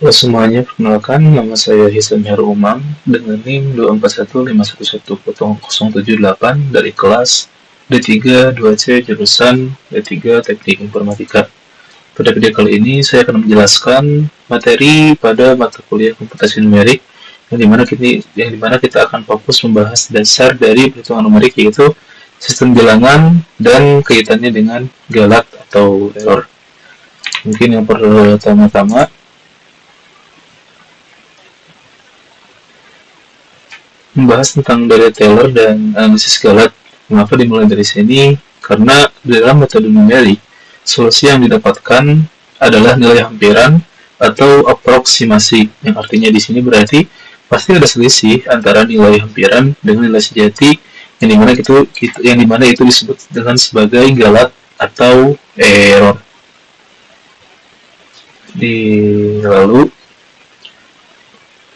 Halo semuanya, perkenalkan nama saya Hisam Heru Umam dengan NIM 241511078 dari kelas D3 2C jurusan D3 Teknik Informatika. Pada video kali ini saya akan menjelaskan materi pada mata kuliah komputasi numerik yang dimana kita akan fokus membahas dasar dari perhitungan numerik, yaitu sistem bilangan dan kaitannya dengan galat atau error. Mungkin yang pertama-tama membahas tentang data Taylor dan analisis galat. Mengapa dimulai dari sini? Karena dalam metode numerik, solusi yang didapatkan adalah nilai hampiran atau aproksimasi, yang artinya di sini berarti pasti ada selisih antara nilai hampiran dengan nilai sejati, yang dimana itu disebut dengan sebagai galat atau error. Lalu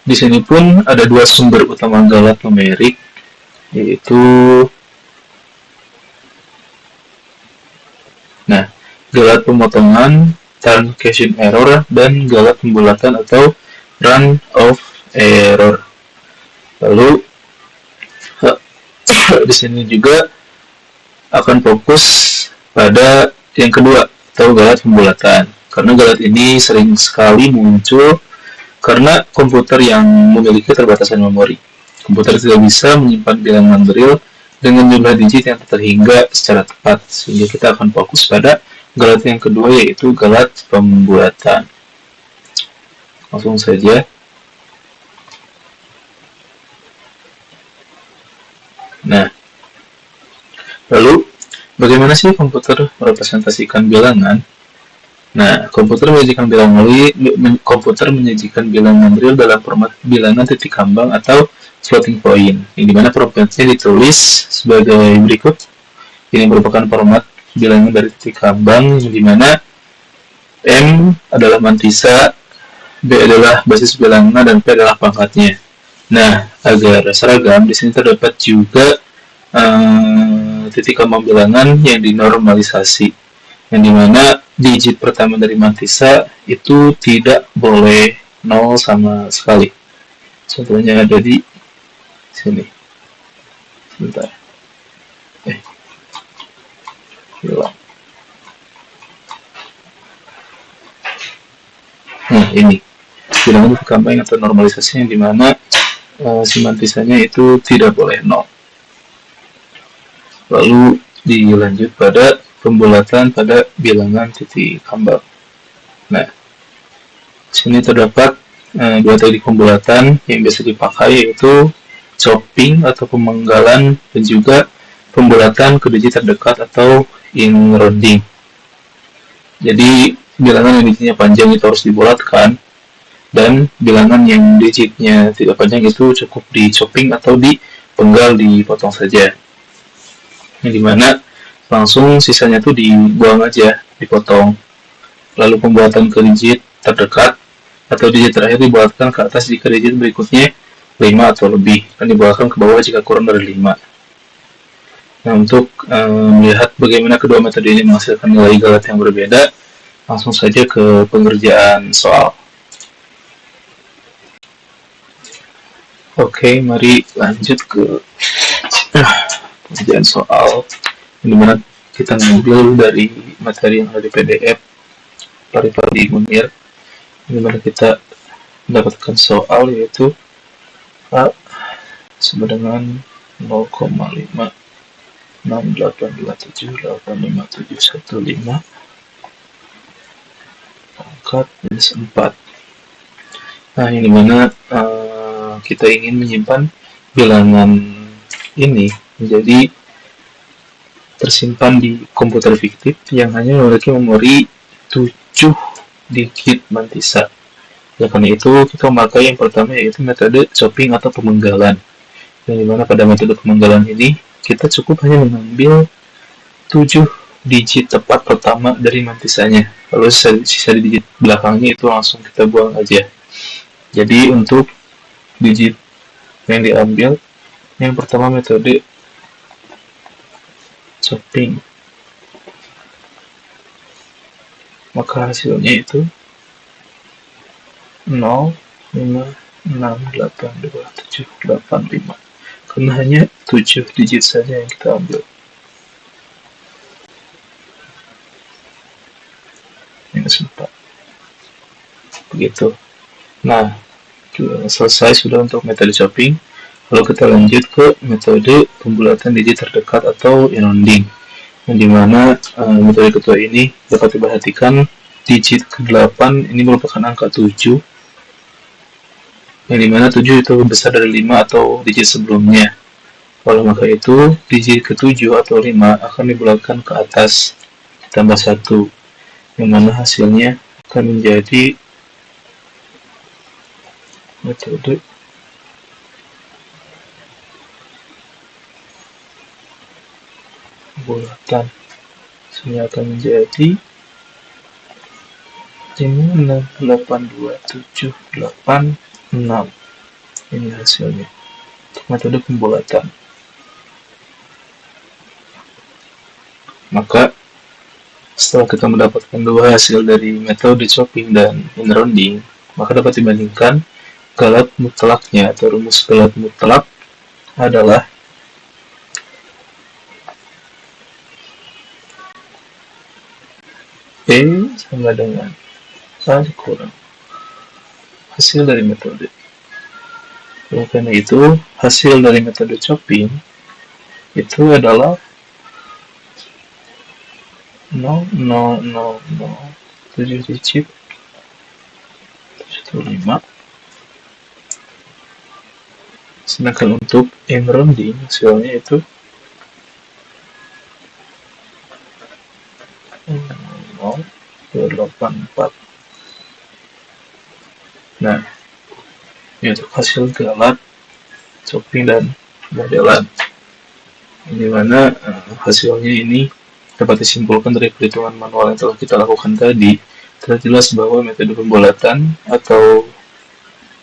di sini pun ada dua sumber utama galat numerik, yaitu galat pemotongan, truncation error, dan galat pembulatan atau run of error. Lalu di sini juga akan fokus pada yang kedua atau galat pembulatan. Karena galat ini sering sekali muncul karena komputer yang memiliki keterbatasan memori. Komputer tidak bisa menyimpan bilangan real dengan jumlah digit yang terhingga secara tepat, sehingga kita akan fokus pada galat yang kedua, yaitu galat pembuatan. Langsung saja. Nah, lalu bagaimana sih komputer merepresentasikan bilangan? Nah, komputer menyajikan bilangan real dalam format bilangan titik kambang atau floating point, yang dimana formatnya ditulis sebagai berikut. Ini merupakan format bilangan dari titik kambang, yang dimana M adalah mantisa, B adalah basis bilangan, dan P adalah pangkatnya. Nah, agar seragam, di sini terdapat juga titik kambang bilangan yang dinormalisasi, yang dimana digit pertama dari mantisa itu tidak boleh 0 sama sekali. Contohnya ada di sini. Sebentar. Hilang. Nah, ini bilangan titik kambang atau normalisasi, yang dimana si mantisanya itu tidak boleh 0. Lalu dilanjut pada pembulatan pada bilangan titik kambang. Nah, sini terdapat dua teknik pembulatan yang biasa dipakai, yaitu chopping atau pemenggalan, dan juga pembulatan ke digit terdekat atau in-rounding. Jadi bilangan yang digitnya panjang itu harus dibulatkan, dan bilangan yang digitnya tidak panjang itu cukup di chopping atau dipenggal, dipotong saja, yang dimana langsung sisanya tuh dibuang aja, dipotong. Lalu pembuatan ke digit terdekat atau digit terakhir dibuatkan ke atas jika digit berikutnya 5 atau lebih, dan dibuatkan ke bawah jika kurang dari 5. Nah, untuk melihat bagaimana kedua metode ini menghasilkan nilai galat yang berbeda, langsung saja ke pengerjaan soal. Oke, mari lanjut ke pengerjaan soal, dimana kita ngambil dari materi yang ada di PDF Pari-Pari Munir, dimana kita mendapatkan soal, yaitu A sama dengan 0,568278575 pangkat minus 4. Nah, yang dimana kita ingin menyimpan bilangan ini menjadi tersimpan di komputer fiktif yang hanya memiliki memori 7 digit mantisa. Ya, karena itu kita memakai yang pertama, yaitu metode chopping atau pemenggalan, yang dimana pada metode pemenggalan ini kita cukup hanya mengambil 7 digit tepat pertama dari mantisanya, lalu sisa digit belakangnya itu langsung kita buang aja. Jadi untuk digit yang diambil, yang pertama metode chopping, maka hasilnya itu 0, 5, 6, 8, 2, 7, 8, 5. Karena hanya 7 digit saja yang kita ambil. Minus 4. Begitu. Nah, selesai sudah untuk metode chopping. Lalu kita lanjut ke metode pembulatan digit terdekat atau rounding. Yang dimana metode kedua ini dapat diperhatikan digit ke-8 ini merupakan angka 7. Yang dimana 7 itu besar dari 5 atau digit sebelumnya. Oleh maka itu, digit ke-7 atau 5 akan dibulatkan ke atas ditambah 1. Yang mana hasilnya akan menjadi metode bulatan. Hasilnya akan menjadi 5, 6, 8, 2, 7, 8, 6. Ini hasilnya untuk metode pembulatan. Maka setelah kita mendapatkan dua hasil dari metode chopping dan rounding, maka dapat dibandingkan galat mutlaknya atau rumus galat mutlak adalah E sama dengan A kurang hasil dari metode. Oleh karena itu, hasil dari metode chopping itu adalah 0, 0, 0, 0, 7 digit, 5. Sedangkan untuk rounding hasilnya itu 0, 284. Nah, ini untuk hasil galat, chopping, dan modelan. Dimana hasilnya ini dapat disimpulkan dari perhitungan manual yang telah kita lakukan tadi. Telah jelas bahwa metode pembulatan atau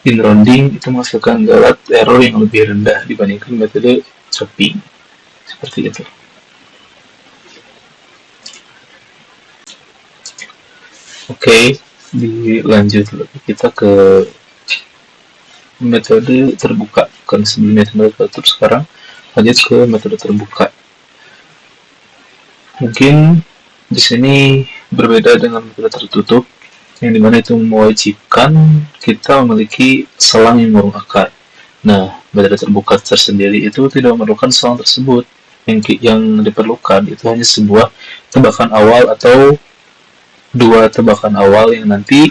rounding itu menghasilkan galat error yang lebih rendah dibandingkan metode chopping. Seperti itu. Oke, dilanjut lagi kita ke metode terbuka. Bukan sebelum metode tertutup, sekarang lanjut ke metode terbuka. Mungkin di sini berbeda dengan metode tertutup, yang dimana itu mewajibkan kita memiliki selang yang mengurung akar. Nah, metode terbuka tersendiri itu tidak memerlukan selang tersebut. Yang diperlukan itu hanya sebuah tebakan awal atau dua tebakan awal yang nanti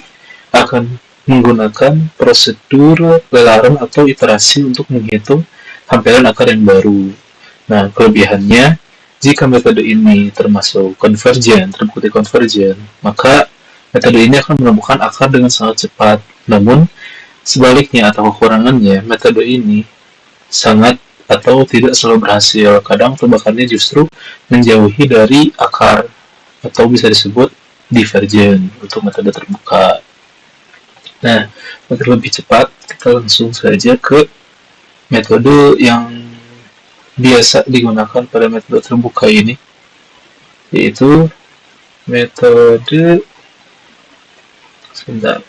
akan menggunakan prosedur lelaran atau iterasi untuk menghitung hampiran akar yang baru. Nah, kelebihannya, jika metode ini termasuk konvergen, terbukti konvergen, maka metode ini akan menemukan akar dengan sangat cepat. Namun, sebaliknya atau kekurangannya, metode ini sangat atau tidak selalu berhasil. Kadang tebakannya justru menjauhi dari akar atau bisa disebut divergen untuk metode terbuka. Nah, agar lebih cepat, kita langsung saja ke metode yang biasa digunakan pada metode terbuka ini, yaitu metode sebentar.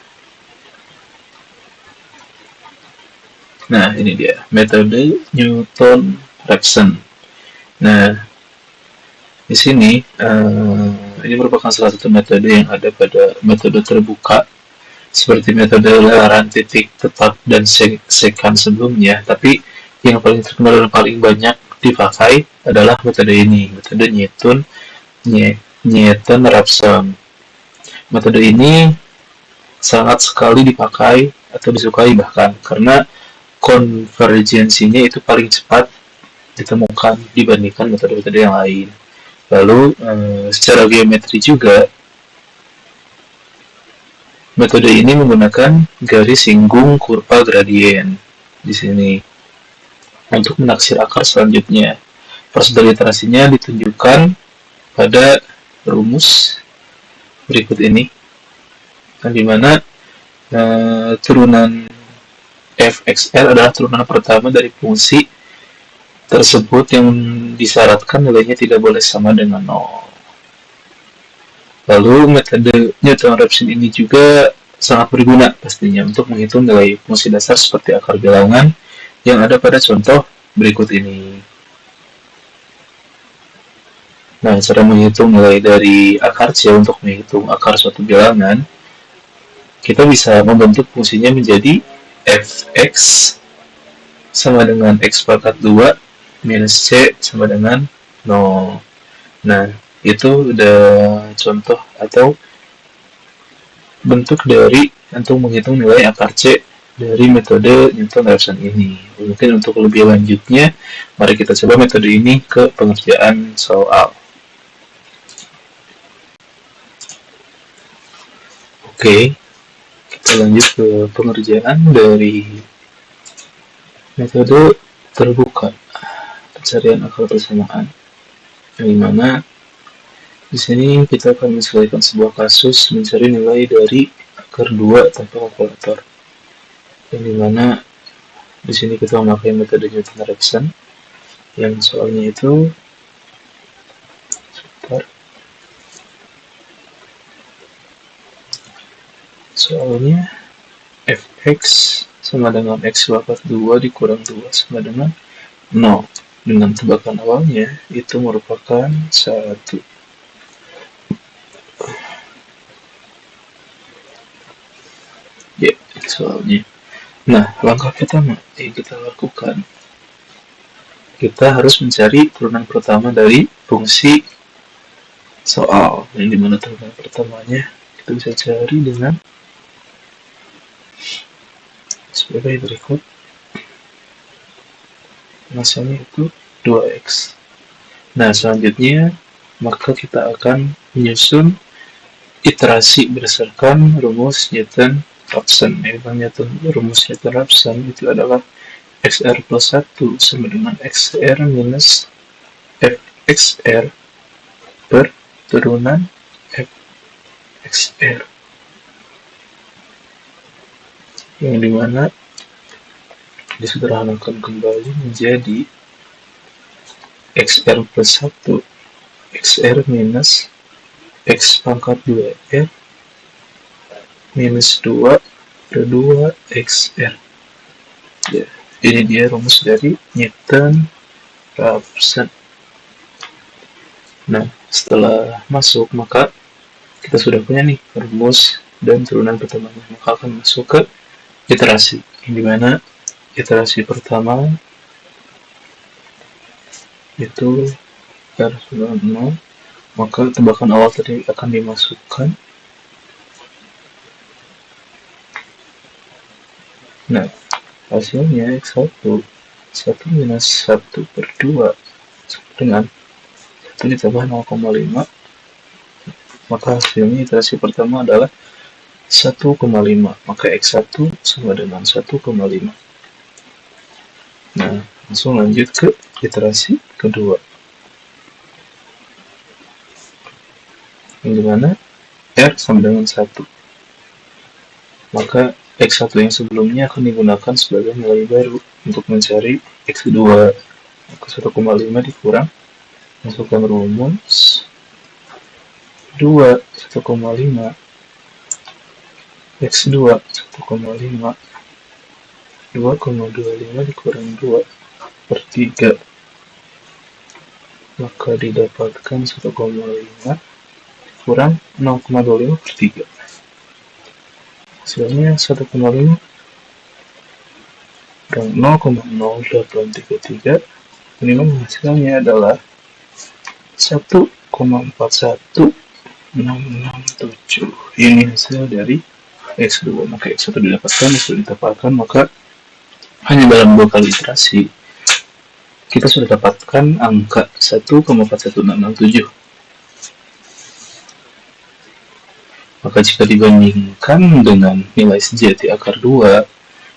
Nah, ini dia, metode Newton-Raphson. Nah, di sini ini merupakan salah satu metode yang ada pada metode terbuka, seperti metode lelaran titik tetap dan sekan sebelumnya. Tapi yang paling terkenal dan paling banyak dipakai adalah metode ini, metode Newton-Raphson. Metode ini sangat sekali dipakai atau disukai bahkan karena konvergensinya itu paling cepat ditemukan dibandingkan metode-metode yang lain. Lalu secara geometri juga metode ini menggunakan garis singgung kurva gradien di sini untuk menaksir akar selanjutnya. Prosedur iterasinya ditunjukkan pada rumus berikut ini, di mana turunan fxr adalah turunan pertama dari fungsi tersebut yang disyaratkan nilainya tidak boleh sama dengan 0. Lalu metode Newton-Raphson ini juga sangat berguna pastinya untuk menghitung nilai fungsi dasar seperti akar bilangan yang ada pada contoh berikut ini. Nah, cara menghitung nilai dari akar C untuk menghitung akar suatu bilangan, kita bisa membentuk fungsinya menjadi fx sama dengan x pangkat 2 minus c sama dengan 0. Nah, itu udah contoh atau bentuk dari untuk menghitung nilai akar C dari metode Newton-Raphson ini. Mungkin untuk lebih lanjutnya, mari kita coba metode ini ke pengerjaan soal. Oke, kita lanjut ke pengerjaan dari metode terbuka pencarian akar persamaan, yang dimana di sini kita akan menyesuaikan sebuah kasus mencari nilai dari akar 2 tanpa kalkulator, yang dimana di sini kita memakai metode Newton-Raphson, yang soalnya itu soalnya fx sama dengan x pangkat 2 dikurang 2 sama dengan 0, dengan tebakan awalnya itu merupakan 1. Ya, soalnya. Nah, langkah pertama yang kita lakukan, kita harus mencari turunan pertama dari fungsi soal, yang dimana turunan pertamanya kita bisa cari dengan sebagai berikut. Masanya itu 2x. Nah, selanjutnya maka kita akan menyusun iterasi berdasarkan rumus Newton-Raphson. Rumus Newton-Raphson itu adalah xr plus 1 sama dengan xr minus fxr per turunan fxr, yang dimana disederhanakan kembali menjadi xr plus 1 xr minus x pangkat 2r minus 2 per 2 xr. Ya, ini dia rumus dari Newton-Raphson. Nah, setelah masuk maka kita sudah punya nih rumus dan turunan pertamanya, maka akan masuk ke iterasi, yang dimana iterasi pertama itu R sama 0, maka tebakan awal tadi akan dimasukkan. Nah, hasilnya x1 1 minus 1 per 2 dengan 1 ditambah 0,5, maka hasilnya iterasi pertama adalah 1,5, maka x1 sama dengan 1,5. Nah, langsung lanjut ke iterasi kedua, yang dimana R sama dengan 1, maka x1 yang sebelumnya akan digunakan sebagai nilai baru untuk mencari x2, maka 1,5 dikurang, masukkan rumus 2 1,5 x2 1,5 2,25 dikurang 2 per 3, maka didapatkan 1,5 kurang 0,25 per 3, hasilnya 1,5 kurang 0,0833, ini hasilnya adalah 1,41667. Ini hasil dari x2, maka x1 didapatkan, x2 didapatkan, maka hanya dalam 2 kali iterasi kita sudah dapatkan angka 1,41667. Maka jika dibandingkan dengan nilai sejati akar 2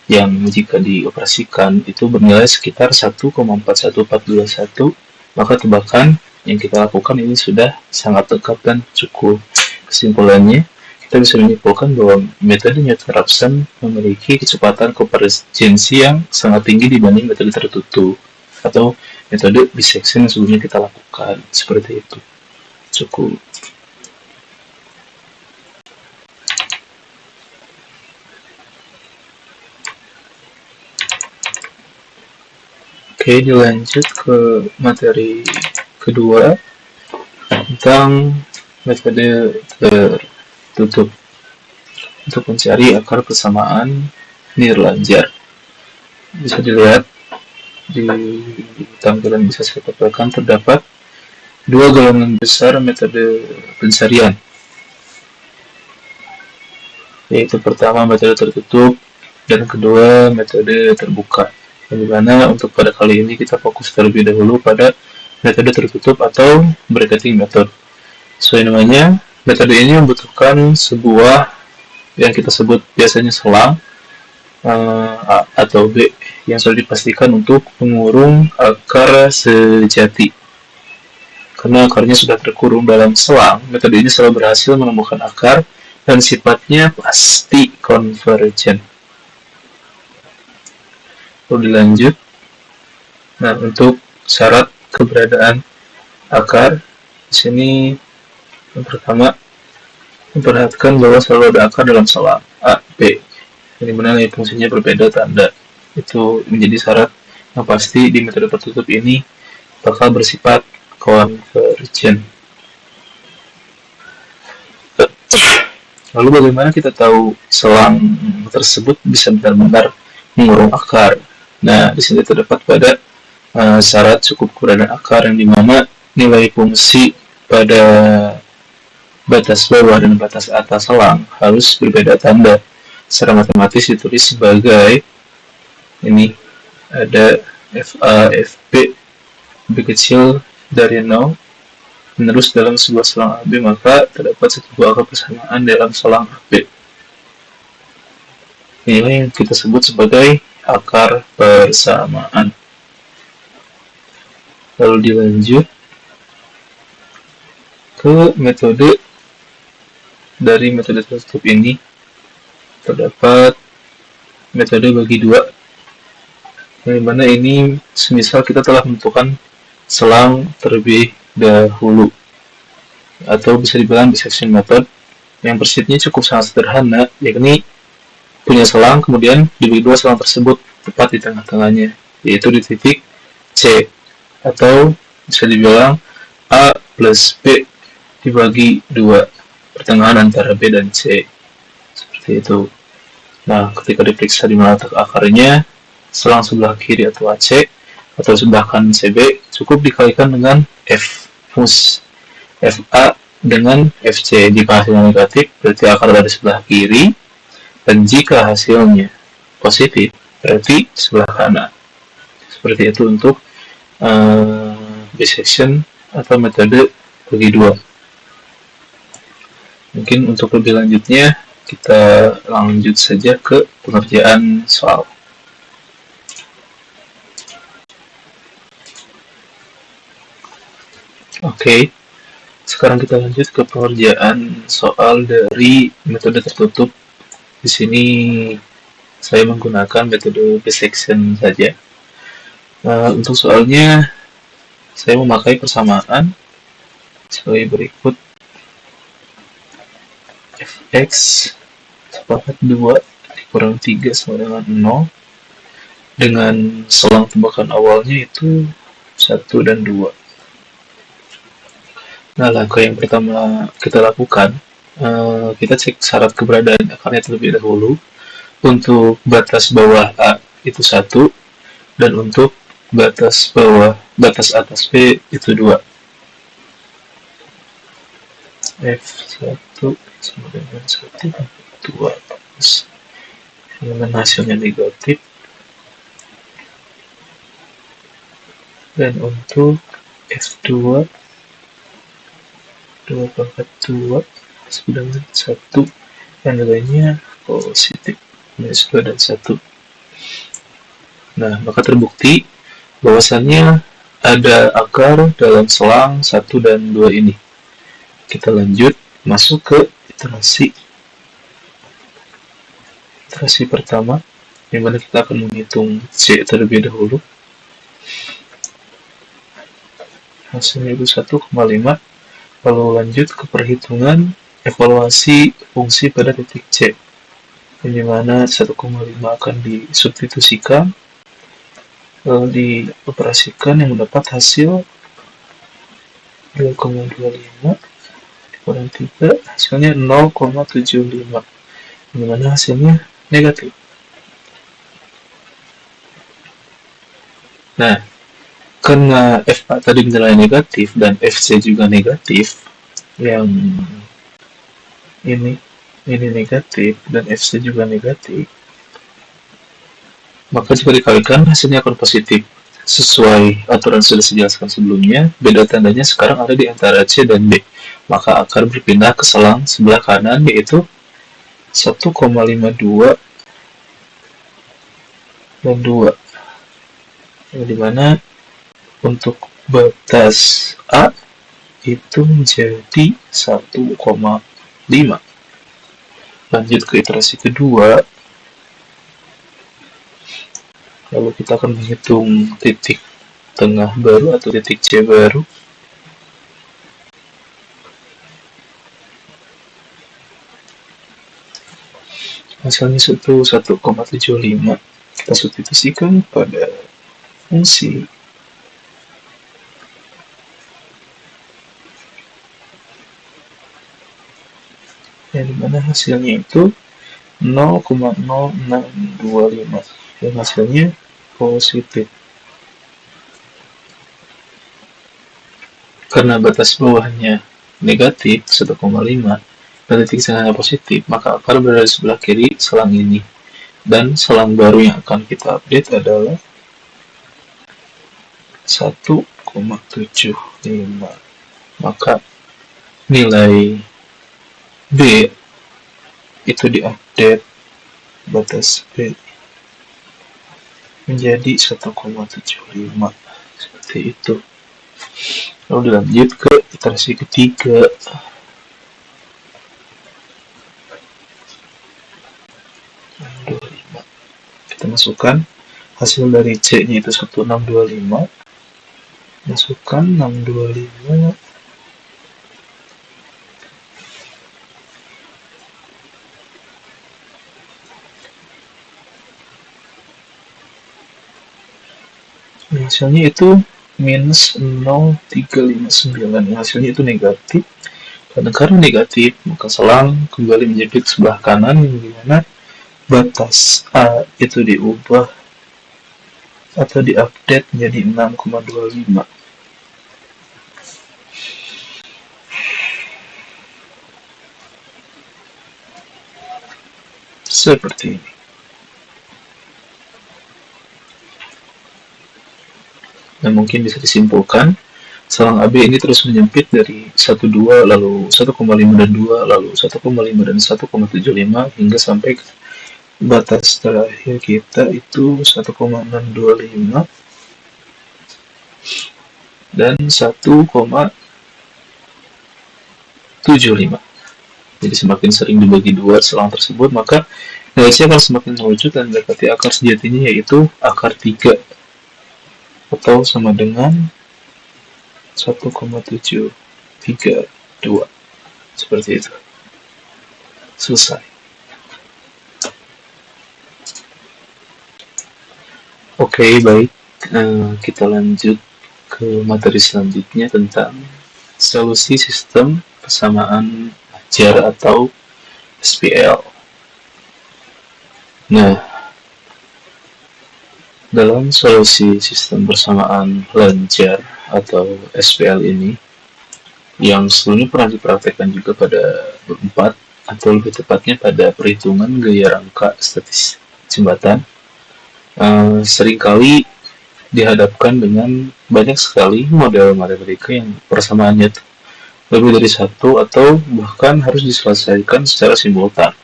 yang jika dioperasikan itu bernilai sekitar 1,41421, maka tebakan yang kita lakukan ini sudah sangat lengkap dan cukup. Kesimpulannya, kita bisa menyimpulkan bahwa metode Newton-Raphson memiliki kecepatan konvergensi yang sangat tinggi dibanding metode tertutup atau metode bisection yang sebelumnya kita lakukan. Seperti itu. Cukup. Oke, dilanjut ke materi kedua tentang metode tertutup untuk mencari akar persamaan Nierlanjar. Bisa dilihat di tampilan bisa saya paparkan terdapat dua golongan besar metode pencarian, yaitu pertama metode tertutup dan kedua metode terbuka. Yang dimana untuk pada kali ini kita fokus terlebih dahulu pada metode tertutup atau bracketing method. Sesuai namanya, metode ini membutuhkan sebuah yang kita sebut biasanya selang A atau B yang sudah dipastikan untuk mengurung akar sejati. Karena akarnya sudah terkurung dalam selang, metode ini selalu berhasil menemukan akar dan sifatnya pasti konvergen. Lalu dilanjut. Nah, untuk syarat keberadaan akar, di sini yang pertama memperhatikan bahwa selalu ada akar dalam selang A, B, yang dimana nilai fungsinya berbeda tanda. Itu menjadi syarat yang pasti di metode tertutup ini bakal bersifat konvergen. Lalu bagaimana kita tahu selang tersebut bisa benar-benar mengurung akar? Nah, di sini terdapat pada syarat cukup keberadaan akar yang dimana nilai fungsi pada batas bawah dan batas atas selang harus berbeda tanda. Secara matematis ditulis sebagai ini ada FA, FB lebih kecil dari 0 menerus dalam sebuah selang AB, maka terdapat satu buah akar persamaan dalam selang AB. Ini yang kita sebut sebagai akar persamaan. Lalu dilanjut ke metode. Dari metode tertutup ini terdapat metode bagi dua, yang dimana ini semisal kita telah menentukan selang terlebih dahulu, atau bisa dibilang dissection method, yang persisnya cukup sangat sederhana, yakni punya selang, kemudian dibagi dua selang tersebut tepat di tengah-tengahnya, yaitu di titik C, atau bisa dibilang A plus B dibagi 2, pertengahan antara B dan C, seperti itu. Nah, ketika diperiksa di mana letak akarnya, selang sebelah kiri atau AC atau sebelah kanan CB cukup dikalikan dengan F, FA dengan FC. Jika hasilnya negatif, berarti akar dari sebelah kiri, dan jika hasilnya positif, berarti sebelah kanan. Seperti itu untuk dissection atau metode bagi dua. Mungkin untuk lebih lanjutnya, kita lanjut saja ke pengerjaan soal. Oke, sekarang kita lanjut ke pengerjaan soal dari metode tertutup. Di sini saya menggunakan metode dissection saja. Untuk soalnya, saya memakai persamaan sebagai berikut. Fx sepakat 2 dikurang 3 sama dengan 0, dengan selang tembakan awalnya itu 1 dan 2. Nah, langkah yang pertama kita lakukan, kita cek syarat keberadaan akarnya terlebih dahulu. Untuk batas bawah A itu 1, dan untuk batas atas B itu 2. F1 sama dengan 1 dan 2, dengan hasilnya negatif. Dan untuk F2 2 pangkat 2 sama dengan 1 yang nilainya positif, minus 2 dan 1. Nah, maka terbukti bahwasannya ada akar dalam selang 1 dan 2 ini. Kita lanjut masuk ke iterasi pertama, yang mana kita akan menghitung C terlebih dahulu. Hasilnya itu 1,5. Lalu lanjut ke perhitungan evaluasi fungsi pada titik C, yang dimana 1,5 akan disubstitusikan lalu dioperasikan yang mendapat hasil 2,25 dikurang 3, hasilnya 0,75, dimana hasilnya negatif. Nah, karena FA tadi nilai negatif dan FC juga negatif, yang ini negatif dan FC juga negatif, maka jika dikalikan hasilnya akan positif. Sesuai aturan sudah dijelaskan sebelumnya, beda tandanya sekarang ada di antara C dan D. Maka akan berpindah ke selang sebelah kanan, yaitu 1,52 dan 2. Dimana untuk batas A itu menjadi 1,5. Lanjut ke iterasi kedua, lalu kita akan menghitung titik tengah baru atau titik C baru. Hasilnya 1,75. Kita substitusikan pada fungsi yang dimana hasilnya itu 0,0625 dan hasilnya positif. Karena batas bawahnya negatif 1,5 dan titik tengahnya positif, maka akar berada di sebelah kiri selang ini. Dan selang baru yang akan kita update adalah 1,75. Maka nilai B itu diupdate batas B menjadi 1,75 seperti itu. Lalu dilanjut ke iterasi ketiga. Kita masukkan hasil dari C nya itu 1625, masukkan 625, hasilnya itu minus 0,359, hasilnya itu negatif. Dan karena negatif, maka selang kembali menjepit sebelah kanan, yang dimana batas A itu diubah atau diupdate menjadi 6,25. Seperti ini. Dan mungkin bisa disimpulkan, selang AB ini terus menyempit dari 1,2, lalu 1,5 dan 2, lalu 1,5 dan 1,75, hingga sampai ke batas terakhir kita itu 1,625 dan 1,75. Jadi semakin sering dibagi dua selang tersebut, maka nilai C akan semakin mengerucut dan mendapati akar sejatinya, yaitu akar 3 atau sama dengan 1,732. Seperti itu. Selesai. Oke, baik. Kita lanjut ke materi selanjutnya tentang solusi sistem persamaan ajar atau SPL. Nah, dalam solusi sistem persamaan lancar atau SPL ini, yang sebelumnya pernah dipraktekkan juga pada bab 4, atau lebih tepatnya pada perhitungan gaya rangka statis jembatan, seringkali dihadapkan dengan banyak sekali model matematika yang persamaannya lebih dari satu atau bahkan harus diselesaikan secara simultan.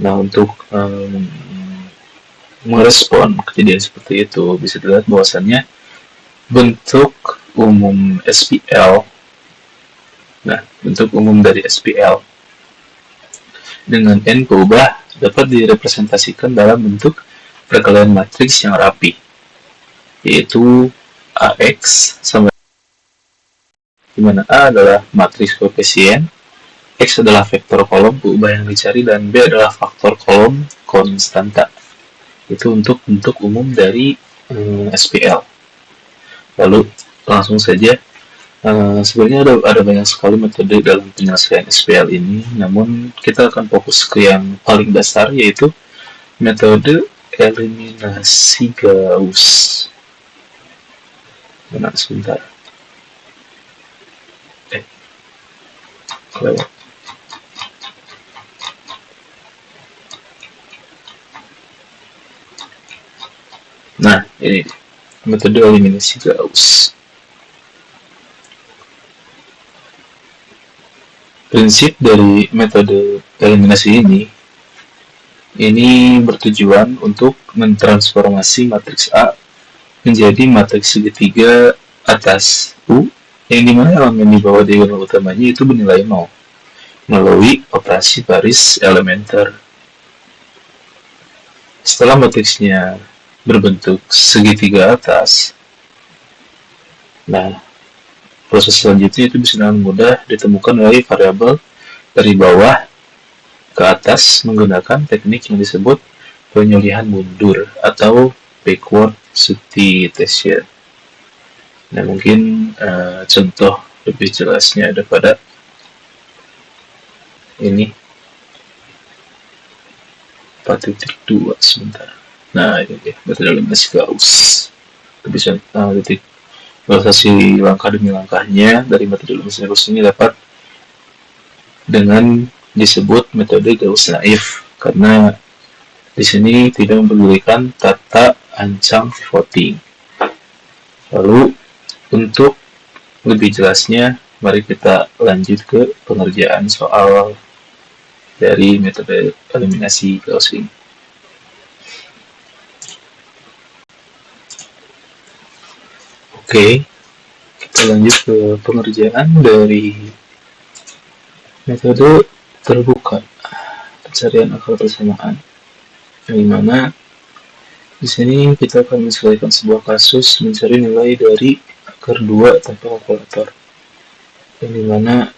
Nah, untuk merespon kejadian seperti itu, bisa dilihat bahwasannya bentuk umum SPL, bentuk umum dari SPL dengan N berubah dapat direpresentasikan dalam bentuk perkalian matriks yang rapi, yaitu AX sama, di mana A adalah matriks koefisien, X adalah vektor kolom perubahan yang dicari, dan B adalah faktor kolom konstanta. Itu untuk bentuk umum dari SPL. Lalu langsung saja, sebenarnya ada banyak sekali metode dalam penyelesaian SPL ini, namun kita akan fokus ke yang paling dasar, yaitu metode eliminasi Gauss. Sebentar. Kelewat. Nah, ini metode eliminasi Gauss. Prinsip dari metode eliminasi ini bertujuan untuk mentransformasi matriks A menjadi matriks segitiga atas U, yang dimana elemen di bawah diagonal utamanya itu bernilai 0 melalui operasi baris elementer. Setelah matriksnya berbentuk segitiga atas, nah, proses selanjutnya itu bisa dengan mudah ditemukan melalui variabel dari bawah ke atas menggunakan teknik yang disebut penyulihan mundur atau backward substitution. Nah, mungkin contoh lebih jelasnya ada pada ini 4.2 sebentar. Nah, ini dia metode eliminasi Gauss. Bisa realisasi langkah demi langkahnya dari metode eliminasi Gauss ini dapat dengan disebut metode Gauss naif, karena di sini tidak mempedulikan tata ancang pivoting. Lalu untuk lebih jelasnya, mari kita lanjut ke pengerjaan soal dari metode eliminasi Gauss ini. Oke, kita lanjut ke pengerjaan dari metode terbuka pencarian akar persamaan, yang dimana di sini kita akan menyesuaikan sebuah kasus mencari nilai dari akar 2 tanpa kalkulator, yang dimana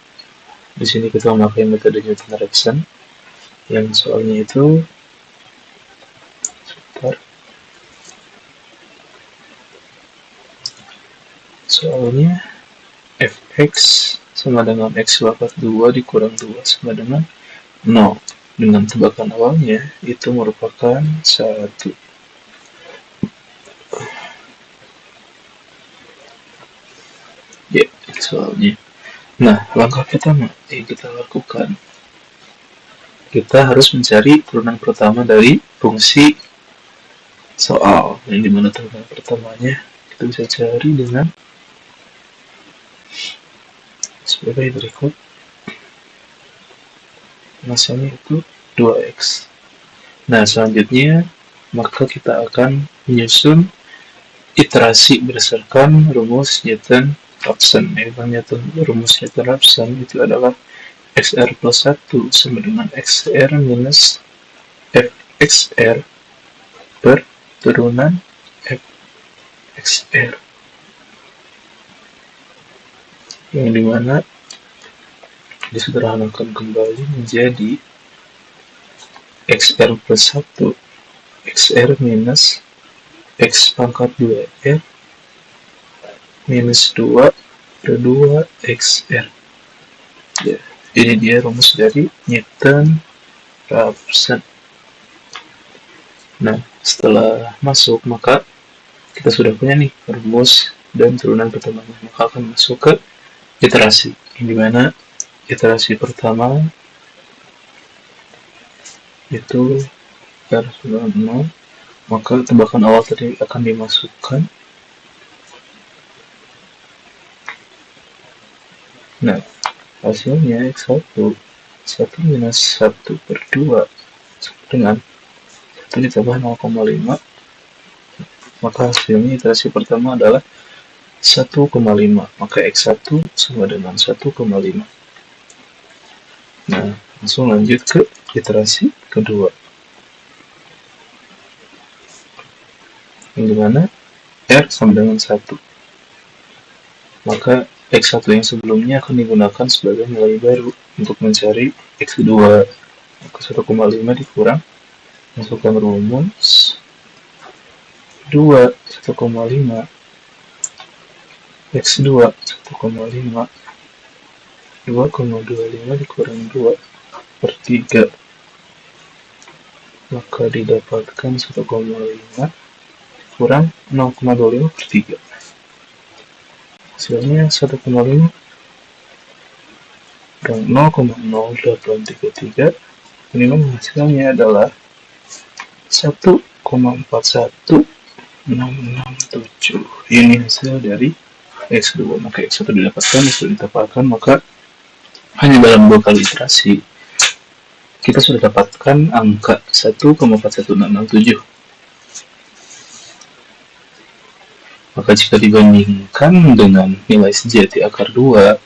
di sini kita memakai metode Newton-Raphson, yang soalnya itu soalnya fx sama dengan x pangkat 2 dikurang 2 sama dengan 0, dengan tebakan awalnya itu merupakan 1. Ya, soalnya. Nah, langkah pertama yang kita lakukan, kita harus mencari turunan pertama dari fungsi soal, yang dimana turunan pertamanya kita bisa cari dengan sebagai berikut. Masanya itu 2x. Nah, selanjutnya maka kita akan menyusun iterasi berdasarkan rumus Newton-Raphson. Rumus Newton-Raphson itu adalah xr plus 1 sama dengan xr minus fxr per turunan fxr, yang dimana disederhanakan kembali menjadi xr plus 1 xr minus x pangkat 2r minus 2 per 2 xr. Ya, ini dia rumus dari Newton-Raphson. Nah, setelah masuk maka kita sudah punya nih rumus dan turunan pertamanya, maka akan masuk ke iterasi, yang dimana iterasi pertama itu R sama 0, maka tebakan awal tadi akan dimasukkan. Nah, hasilnya x1 1 minus 1 per 2 dengan 1 ditambah 0,5, maka hasilnya iterasi pertama adalah 1,5, maka x1 sama dengan 1,5. Nah, langsung lanjut ke iterasi kedua, yang dimana R sama dengan 1, maka x1 yang sebelumnya akan digunakan sebagai nilai baru untuk mencari x2, maka 1,5 dikurang, masukkan rumus 2 1,5, X2 1,5, 2,25 dikurang 2 per 3, maka didapatkan 1,5 kurang 0,25 per 3. Hasilnya 1,5 kurang 0,0833. Ini hasilnya adalah 1,41667. Ini hasil dari X2. Maka X1 didapatkan, X2 didapatkan, maka hanya dalam 2 kali iterasi kita sudah dapatkan angka 1,41667. Maka jika dibandingkan dengan nilai sejati akar 2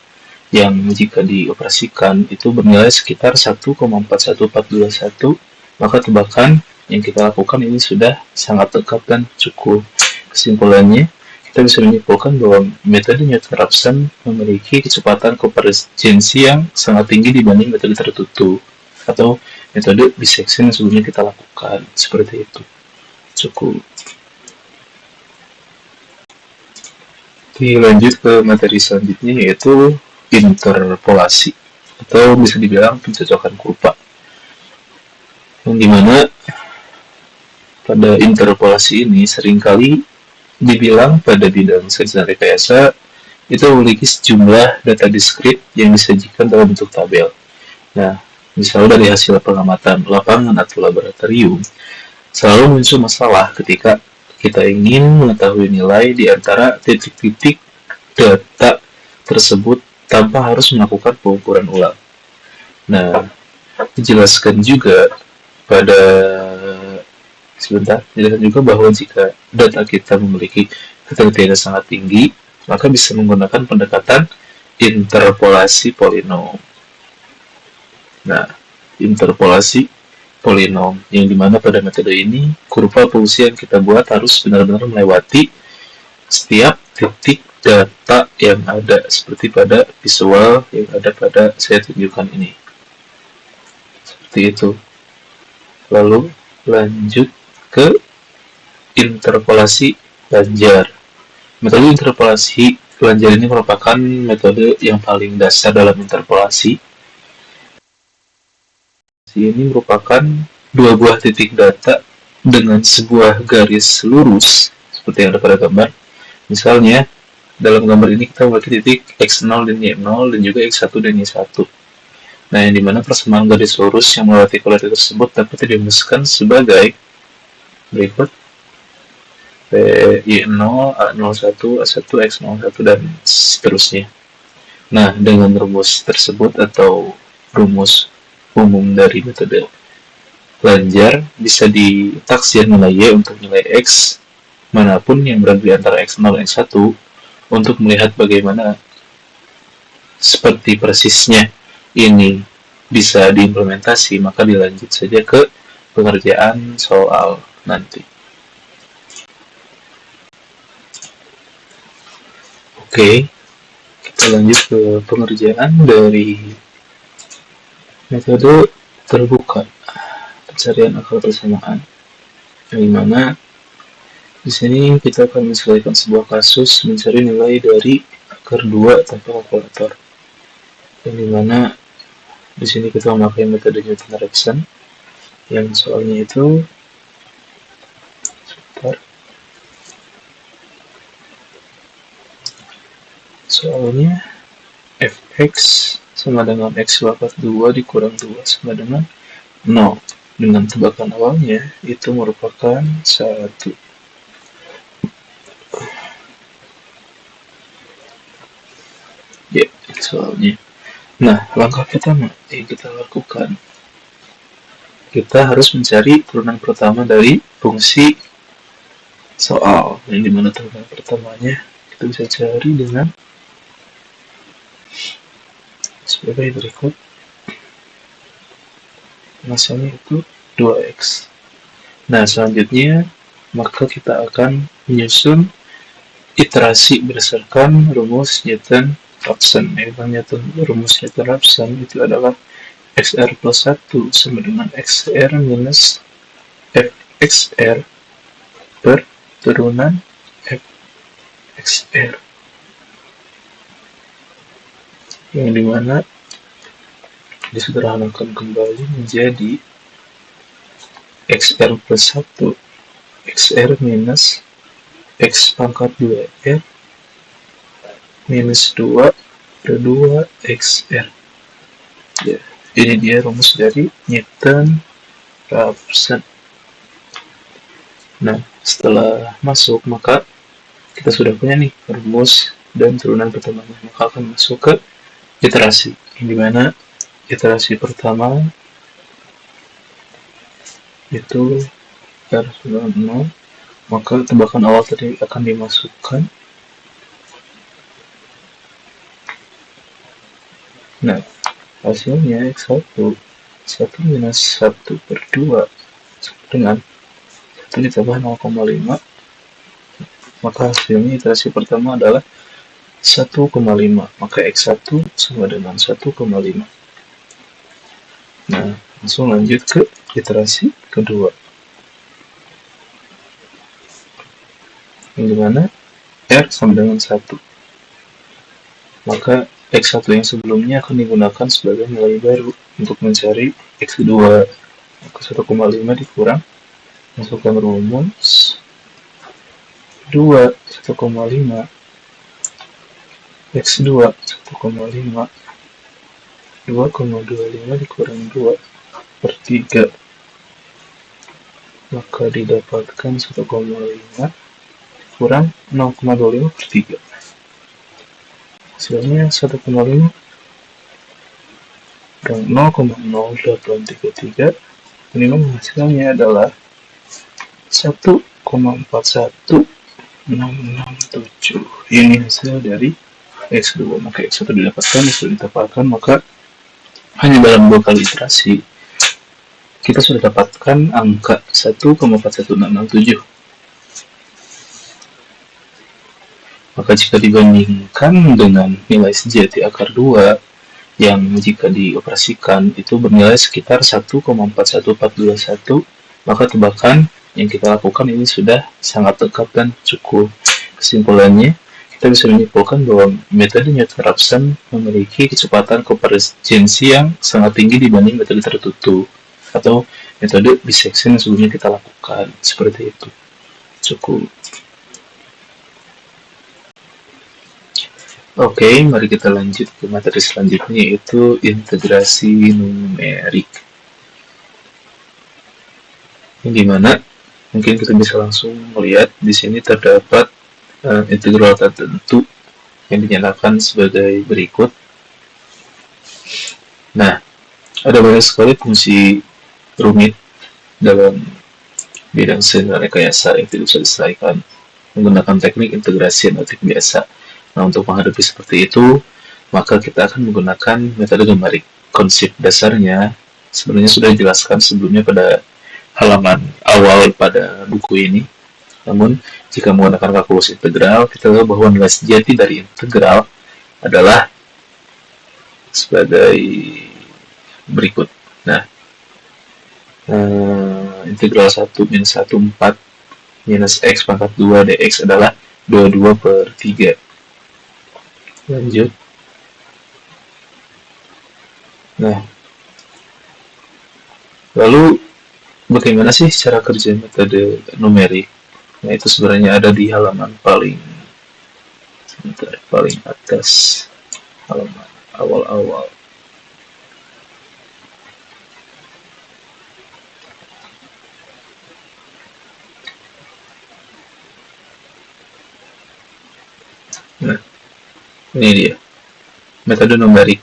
yang jika dioperasikan itu bernilai sekitar 1,41421, maka tebakan yang kita lakukan ini sudah sangat dekat dan cukup. Kesimpulannya, kita bisa menyimpulkan bahwa metode Newton-Raphson memiliki kecepatan konvergensi yang sangat tinggi dibanding metode tertutup atau metode bisection yang sebelumnya kita lakukan. Seperti itu. Cukup. Lanjut ke materi selanjutnya, yaitu interpolasi atau bisa dibilang pencocokan kurva, yang dimana pada interpolasi ini seringkali dibilang pada bidang sains dan rekayasa itu memiliki sejumlah data diskrit yang disajikan dalam bentuk tabel. Nah, misalnya dari hasil pengamatan lapangan atau laboratorium, selalu muncul masalah ketika kita ingin mengetahui nilai di antara titik-titik data tersebut tanpa harus melakukan pengukuran ulang. Nah, dijelaskan juga bahwa jika data kita memiliki ketelitian sangat tinggi, maka bisa menggunakan pendekatan interpolasi polinom. Nah, interpolasi polinom yang dimana pada metode ini kurva polusi yang kita buat harus benar-benar melewati setiap titik data yang ada, seperti pada visual yang ada pada saya tunjukkan ini. Seperti itu. Lalu lanjut ke interpolasi Lanjar. Metode interpolasi Lanjar ini merupakan metode yang paling dasar dalam interpolasi. Ini merupakan dua buah titik data dengan sebuah garis lurus seperti yang ada pada gambar. Misalnya, dalam gambar ini kita memiliki titik X0 dan Y0 dan juga X1 dan Y1. Nah, yang dimana persamaan garis lurus yang melewati kolom tersebut dapat dirumuskan sebagai berikut: Y0, A01, A1, X01, dan seterusnya. Nah, dengan rumus tersebut atau rumus umum dari metode Lanjar bisa ditaksir nilai Y untuk nilai X manapun yang berada di antara X0 dan X1 untuk melihat bagaimana seperti persisnya ini bisa diimplementasi. Maka dilanjut saja ke pengerjaan soal nanti. Oke, kita lanjut ke pengerjaan dari metode terbuka pencarian akar persamaan, yang dimana di sini kita akan menyesuaikan sebuah kasus mencari nilai dari akar 2 tanpa kalkulator, yang dimana di sini kita memakai metode Newton-Raphson, yang soalnya itu soalnya fx sama dengan x kuadrat 2 dikurang 2 sama dengan 0, dengan tebakan awalnya itu merupakan 1. Ya, soalnya. Nah, langkah pertama yang kita lakukan, kita harus mencari turunan pertama dari fungsi soal, yang dimana turunan pertamanya kita bisa cari dengan sebagai berikut. Masalahnya itu 2x. Nah, selanjutnya maka kita akan menyusun iterasi berdasarkan rumus Newton-Raphson. Rumus Newton-Raphson itu adalah xr plus 1 sama dengan xr minus fxr per turunan XR, yang dimana disederhanakan kembali menjadi XR plus 1 XR minus X pangkat 2R minus 2 per 2 XR. Ya, ini dia rumus dari Newton-Raphson. Nah, setelah masuk, maka kita sudah punya nih rumus dan turunan pertamanya. Maka akan masuk ke iterasi, yang dimana iterasi pertama itu R 0, maka tebakan awal tadi akan dimasukkan. Nah, hasilnya X1 1 minus 1 per 2 dengan 1 ditambah 0,5, maka hasilnya iterasi pertama adalah 1,5, maka X1 sama dengan 1,5. Nah, langsung lanjut ke iterasi kedua, yang dimana R sama dengan 1, maka X1 yang sebelumnya akan digunakan sebagai nilai baru untuk mencari X2, maka 1,5 dikurang, masukkan rumus 2 1,5 X2 1,5 2,25 dikurang 2 per 3, maka didapatkan 1,5 kurang 0,25 per 3, hasilnya 1,5 kurang 0,0833, ini hasilnya adalah 1,41667. Ini hasil dari X2, maka X1 didapatkan, X2 didapatkan, maka hanya dalam 2 kali iterasi kita sudah dapatkan angka 1,41667. Maka jika dibandingkan dengan nilai sejati akar 2 yang jika dioperasikan itu bernilai sekitar 1,41421, maka tebakan yang kita lakukan ini sudah sangat dekat dan cukup. Kesimpulannya, kita bisa menyimpulkan bahwa metode Newton-Raphson memiliki kecepatan konvergensi yang sangat tinggi dibanding metode tertutup atau metode bisection yang sebelumnya kita lakukan. Seperti itu. Cukup. Oke, mari kita lanjut ke materi selanjutnya, yaitu integrasi numerik. Yang dimana mungkin kita bisa langsung melihat di sini terdapat integral tertentu yang dinyatakan sebagai berikut. Nah, ada banyak sekali fungsi rumit dalam bidang sederhana rekayasa yang tidak bisa diselesaikan menggunakan teknik integrasi analitik biasa. Nah, untuk menghadapi seperti itu, maka kita akan menggunakan metode numerik. Konsep dasarnya sebenarnya sudah dijelaskan sebelumnya pada halaman awal pada buku ini. Namun, jika menggunakan kalkulus integral, kita tahu bahwa nilai sejati dari integral adalah sebagai berikut. Nah, integral 1 minus 1, 4 minus X pangkat 2 dx adalah 22 per 3. Lanjut. Nah, lalu bagaimana sih cara kerja metode numerik? Nah, itu sebenarnya ada di halaman paling atas, halaman awal-awal. Nah, ini dia metode numerik.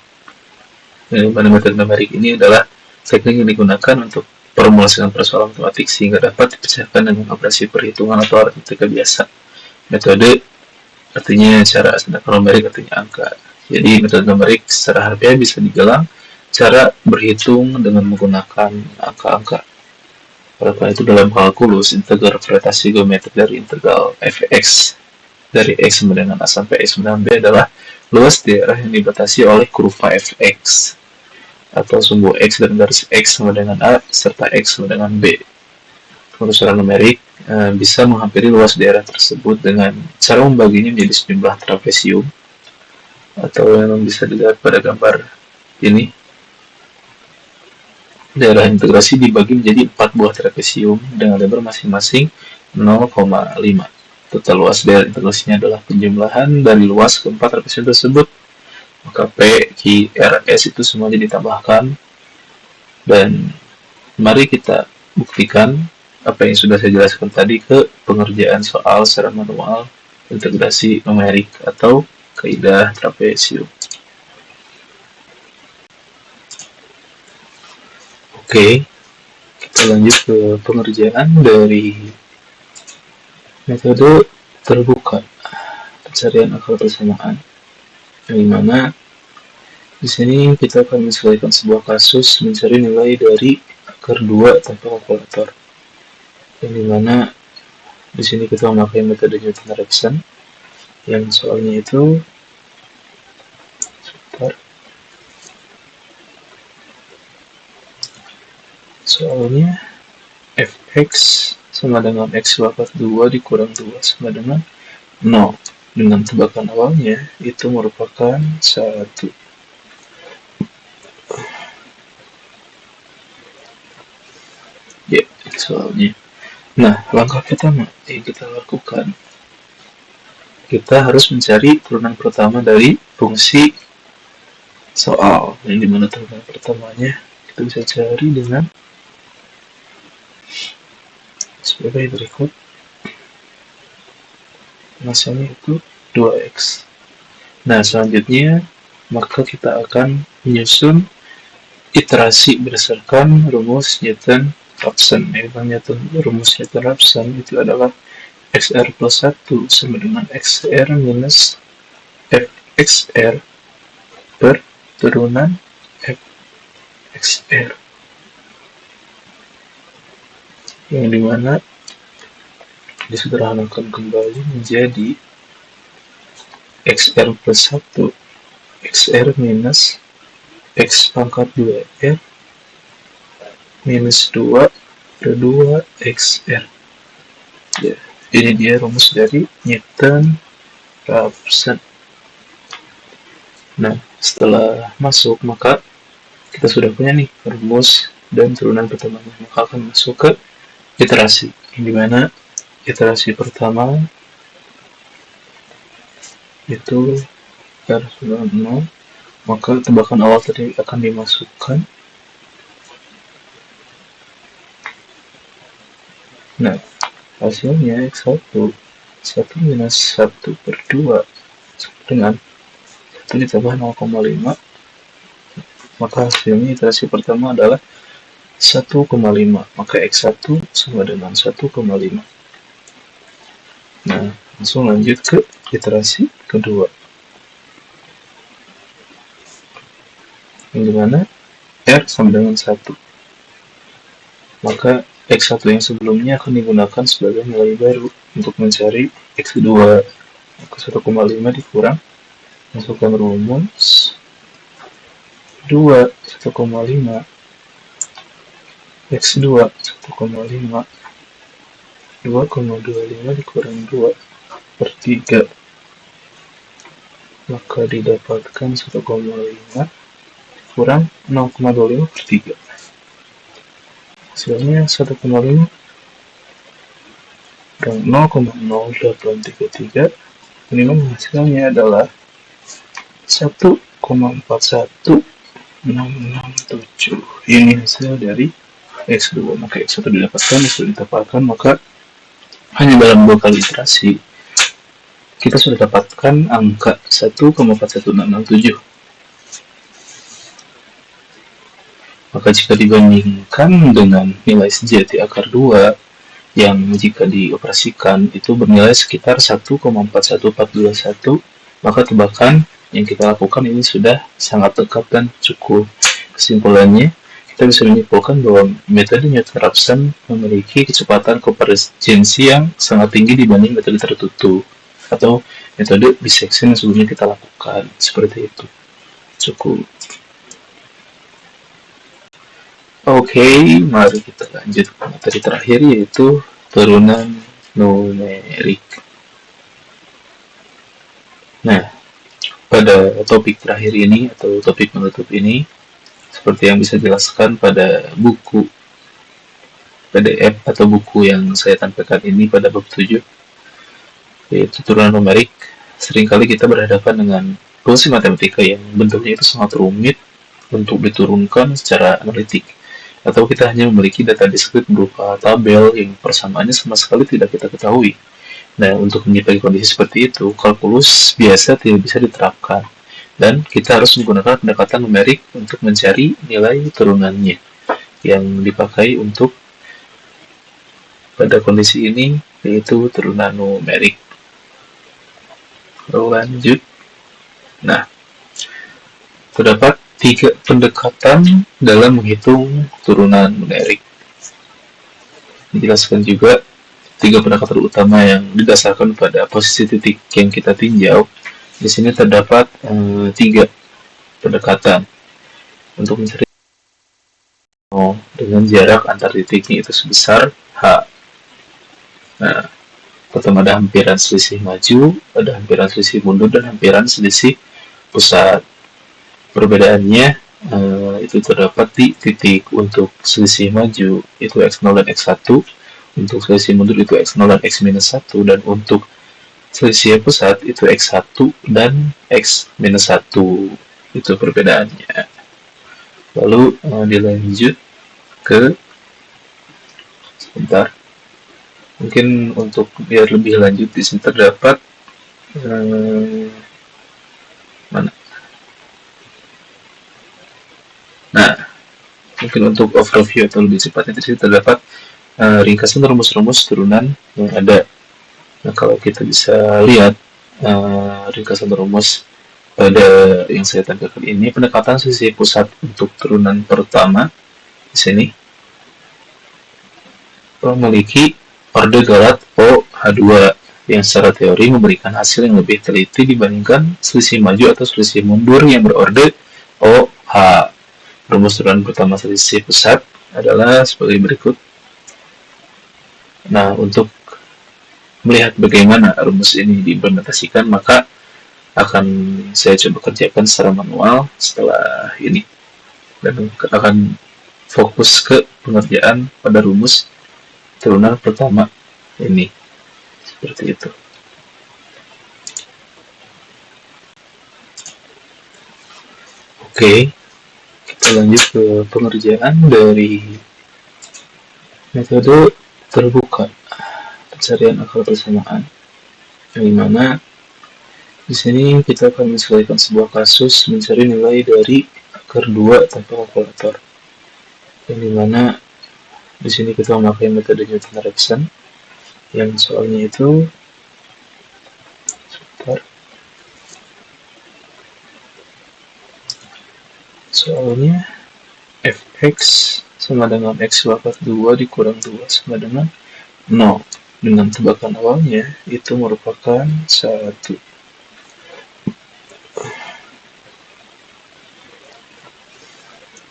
Mana metode numerik ini adalah teknik yang digunakan untuk formulasikan persoalan matematik sehingga dapat dipecahkan dengan operasi perhitungan atau aritmatika biasa. Metode artinya cara, sedangkan numerik artinya angka. Jadi metode numerik secara harfiah bisa digelar cara berhitung dengan menggunakan angka-angka. Oleh karena itu dalam kalkulus interpretasi geometrik dari integral fx dari x sama dengan a sampai x sama dengan b adalah luas daerah yang dibatasi oleh kurva fx atau sumbu x dan garis x sama dengan a serta x sama dengan b. Untuk secara numerik, bisa menghampiri luas daerah tersebut dengan cara membaginya menjadi sejumlah trapesium, atau yang bisa dilihat pada gambar ini. Daerah integrasi dibagi menjadi 4 buah trapesium dengan lebar masing-masing 0,5. Total luas daerah integrasinya adalah penjumlahan dari luas keempat trapesium tersebut. Maka P, Q, R, S itu semuanya ditambahkan. Dan mari kita buktikan apa yang sudah saya jelaskan tadi ke pengerjaan soal secara manual integrasi numerik atau kaidah trapesium. Oke, kita lanjut ke pengerjaan dari metode terbuka pencarian akar persamaan, yang dimana di sini kita akan menyesuaikan sebuah kasus mencari nilai dari akar 2 tanpa kalkulator, yang dimana di sini kita memakai metode Newton-Raphson, yang soalnya itu soalnya fx sama dengan x pangkat 2 dikurang 2 sama dengan 0, dengan tebakan awalnya itu merupakan 1. Ya, soalnya. Nah, langkah pertama yang kita lakukan, kita harus mencari turunan pertama dari fungsi soal, yang dimana turunan pertamanya kita bisa cari dengan sebagai berikut. Masanya itu 2x. Nah, selanjutnya maka kita akan menyusun iterasi berdasarkan rumus Newton-Raphson. Rumus Newton-Raphson itu adalah xr plus 1 sama dengan xr minus fxr per turunan fxr, yang dimana disederhanakan kembali menjadi xr plus 1 xr minus x pangkat 2r minus 2 per 2 xr. Ya, ini dia rumus dari Newton-Raphson. Nah, setelah masuk maka kita sudah punya nih rumus dan turunan pertamanya, maka akan masuk ke iterasi, yang dimana iterasi pertama itu R 0, maka tebakan awal tadi akan dimasukkan. Nah, hasilnya x1 1 minus 1 per 2 dengan 1 ditambah 0,5, maka hasilnya iterasi pertama adalah 1,5, maka x1 sama dengan 1,5. Nah, langsung lanjut ke iterasi kedua, yang dimana R sama dengan 1, maka x1 yang sebelumnya akan digunakan sebagai nilai baru untuk mencari x2, maka 1,5 dikurang, masukkan rumus 2 1,5 x2 1,5 2,25 dikurang 2 per 3, maka didapatkan 1,5 kurang 0,25 per 3, hasilnya 1,5 kurang 0,0833, ini hasilnya adalah 1,41667. Ini hasil dari x2, maka x1 didapatkan, x2 didapatkan, maka hanya dalam 2 kali iterasi kita sudah dapatkan angka 1,41667. Maka jika dibandingkan dengan nilai sejati akar 2 yang jika dioperasikan itu bernilai sekitar 1,41421, maka tebakan yang kita lakukan ini sudah sangat dekat dan cukup. Kesimpulannya, kita bisa menyimpulkan bahwa metode Newton-Raphson memiliki kecepatan konvergensi yang sangat tinggi dibanding metode tertutup atau metode bisection yang sebelumnya kita lakukan. Seperti itu. Cukup. Oke, mari kita lanjut ke materi terakhir, yaitu turunan numerik. Nah, pada topik terakhir ini atau topik penutup ini, seperti yang bisa dijelaskan pada buku PDF atau buku yang saya tampilkan ini pada bab 7, yaitu turunan numerik, seringkali kita berhadapan dengan fungsi matematika yang bentuknya itu sangat rumit untuk diturunkan secara analitik, atau kita hanya memiliki data diskrit berupa tabel yang persamaannya sama sekali tidak kita ketahui. Nah, untuk mencapai kondisi seperti itu, kalkulus biasa tidak bisa diterapkan, dan kita harus menggunakan pendekatan numerik untuk mencari nilai turunannya yang dipakai untuk pada kondisi ini, yaitu turunan numerik. Lanjut. Nah, terdapat 3 pendekatan dalam menghitung turunan numerik. Dijelaskan juga 3 pendekatan utama yang didasarkan pada posisi titik yang kita tinjau. Di sini terdapat 3 pendekatan untuk mencari dengan jarak antar titiknya itu sebesar H. Nah, pertama ada hampiran selisih maju, ada hampiran selisih mundur, dan hampiran selisih pusat. Perbedaannya itu terdapat di titik. Untuk selisih maju itu X0 dan X1, untuk selisih mundur itu X0 dan X-1, dan untuk selisih pusat itu X1 dan X-1. Itu perbedaannya. Lalu dilanjut ke sebentar. Mungkin untuk biar lebih lanjut di sini terdapat mana? Nah, mungkin untuk overview atau lebih cepatnya di sini terdapat ringkasan rumus-rumus turunan yang ada. Nah, kalau kita bisa lihat ringkasan rumus pada yang saya tampilkan ini, pendekatan sisi pusat untuk turunan pertama di sini memiliki orde galat OH2 yang secara teori memberikan hasil yang lebih teliti dibandingkan selisih maju atau selisih mundur yang berorde OH. Rumus turunan pertama selisih pusat adalah sebagai berikut. Nah, untuk melihat bagaimana rumus ini diimplementasikan, maka akan saya coba kerjakan secara manual setelah ini, dan akan fokus ke pengerjaan pada rumus turunan pertama ini, seperti itu. Oke, kita lanjut ke pengerjaan dari metode terbuka pencarian akar persamaan, yang dimana di sini kita akan menyesuaikan sebuah kasus mencari nilai dari akar 2 tanpa kalkulator, yang dimana di sini kita memakai metode Newton-Raphson, yang soalnya itu soalnya fx sama dengan x kuadrat 2 dikurang 2 sama dengan 0, dengan tebakan awalnya itu merupakan 1.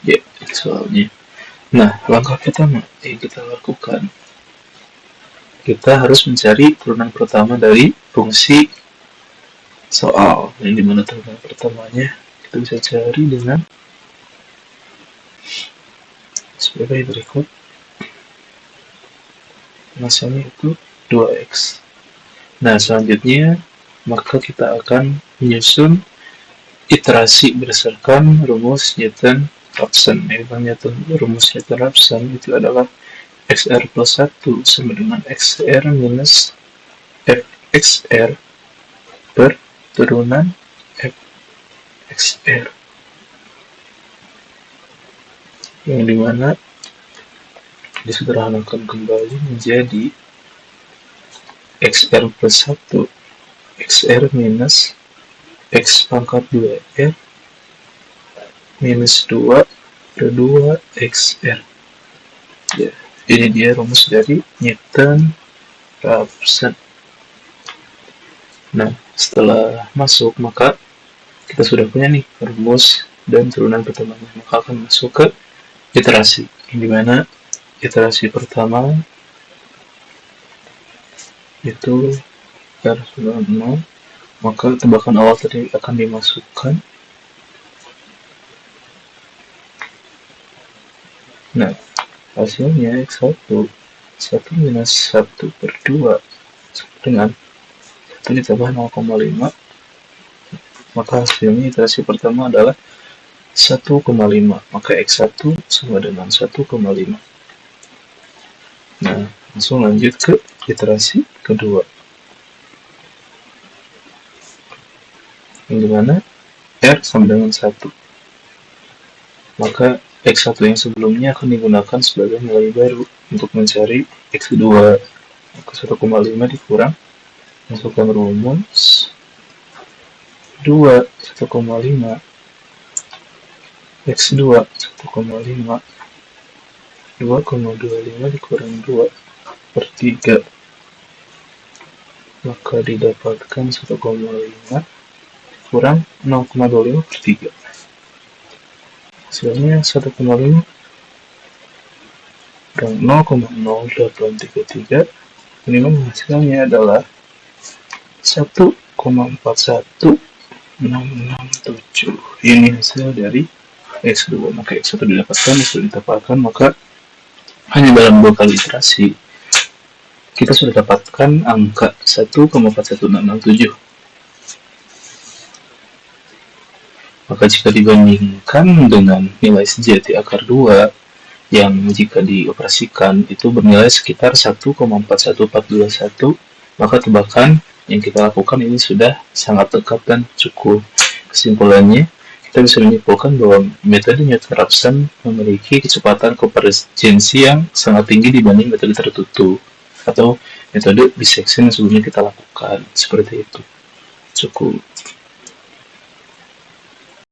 Ya, soalnya. Nah, langkah pertama yang kita lakukan, kita harus mencari turunan pertama dari fungsi soal, yang dimana turunan pertamanya kita bisa cari dengan sebagai berikut. Masanya itu 2x. Nah, selanjutnya maka kita akan menyusun iterasi berdasarkan rumus Newton-Raphson. Rumus Newton-Raphson itu adalah xr plus 1 sama dengan xr minus fxr per turunan fxr, yang dimana disederhanakan kembali menjadi xr plus 1 xr minus x pangkat 2r minus 2 per 2 xr. Ya, ini dia rumus dari Newton-Raphson. Nah, setelah masuk, maka kita sudah punya nih rumus dan turunan pertamanya. Maka akan masuk ke iterasi, yang dimana iterasi pertama itu R90, maka tebakan awal tadi akan dimasukkan. Nah, hasilnya X1 1 minus 1 per 2 dengan 1 ditambah 0,5, maka hasilnya iterasi pertama adalah 1,5, maka X1 sama dengan 1,5. Nah, langsung lanjut ke iterasi kedua, yang dimana R sama dengan 1, maka X1 yang sebelumnya akan digunakan sebagai nilai baru untuk mencari X2, maka 1,5 dikurang, masukkan rumus 2, 1,5, X2 1,5, 2,25 dikurang 2 per 3, maka didapatkan 1,5 kurang 0,25 per 3. Hasilnya 1,5 kurang 0,0833, ini hasilnya adalah 1,41667. Ini hasil dari X2, maka X1 didapatkan, X2 didapatkan, maka hanya dalam 2 kali iterasi kita sudah dapatkan angka 1,41667. Maka jika dibandingkan dengan nilai sejati akar 2 yang jika dioperasikan itu bernilai sekitar 1,41421, maka tebakan yang kita lakukan ini sudah sangat dekat dan cukup. Kesimpulannya, kita bisa menyimpulkan bahwa metode Newton-Raphson memiliki kecepatan konvergensi yang sangat tinggi dibanding metode tertutup atau metode bisection yang sebelumnya kita lakukan. Seperti itu. Cukup.